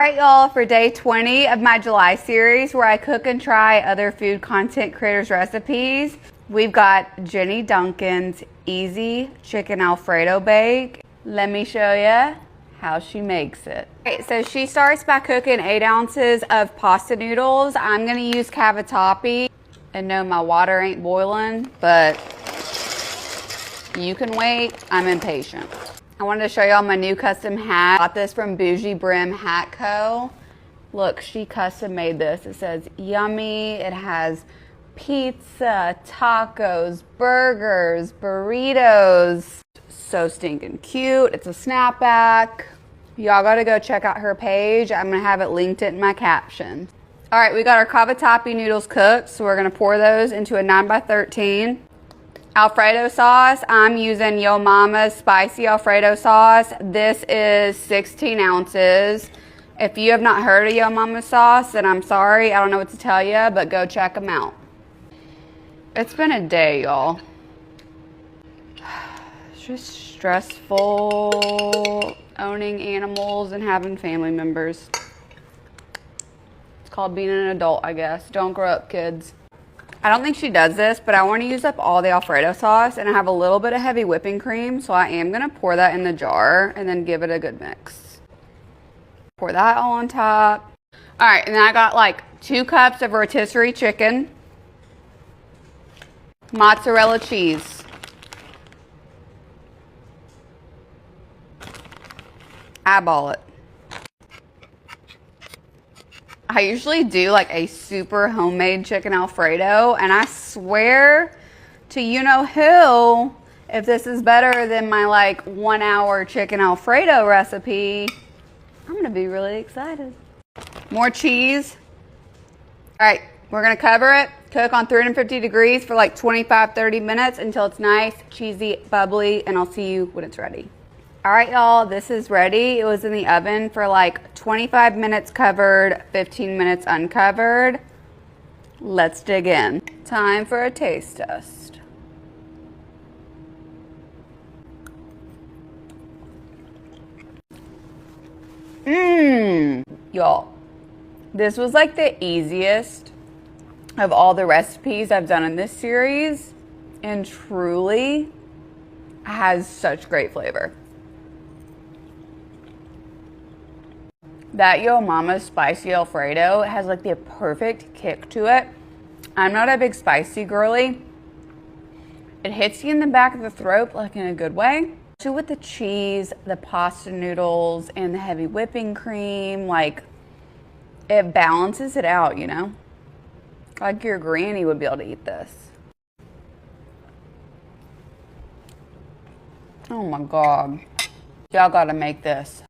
Alright y'all, for day 20 of my July series where I cook and try other food content creators recipes, we've got Jenny Duncan's easy chicken Alfredo bake. Let me show you how she makes it. Okay, so she starts by cooking 8 ounces of pasta noodles. I'm gonna use cavatappi, and no, my water ain't boiling, but you can wait, I'm impatient. I wanted to show y'all my new custom hat. I got this from Bougie Brim Hat Co. Look, she custom made this. It says yummy. It has pizza, tacos, burgers, burritos. So stinking cute. It's a snapback. Y'all gotta go check out her page. I'm gonna have it linked in my caption. All right, we got our cavatappi noodles cooked, so we're gonna pour those into a 9x13. Alfredo sauce, I'm using Yo Mama's spicy Alfredo sauce. This is 16 ounces. If you have not heard of Yo Mama's sauce, then I'm sorry. I don't know what to tell you, but go check them out. It's been a day, y'all. It's just stressful owning animals and having family members. It's called being an adult, I guess. Don't grow up, kids. I don't think she does this, but I want to use up all the Alfredo sauce, and I have a little bit of heavy whipping cream, so I am going to pour that in the jar and then give it a good mix. Pour that all on top. All right, and then I got like 2 cups of rotisserie chicken, mozzarella cheese, eyeball it. I usually do like a super homemade chicken Alfredo, and I swear to you know who, if this is better than my like 1 hour chicken Alfredo recipe, I'm gonna be really excited. More cheese. All right, we're gonna cover it, cook on 350 degrees for like 25-30 minutes until it's nice, cheesy, bubbly, and I'll see you when it's ready. All right, y'all, this is ready. It was in the oven for like 25 minutes covered, 15 minutes uncovered. Let's dig in. Time for a taste test. Y'all, this was like the easiest of all the recipes I've done in this series, and truly has such great flavor. That Yo Mama's spicy Alfredo has like the perfect kick to it. I'm not a big spicy girly. It hits you in the back of the throat, like in a good way. So with the cheese, the pasta noodles, and the heavy whipping cream, like it balances it out, you know? Like your granny would be able to eat this. Oh my God. Y'all gotta make this.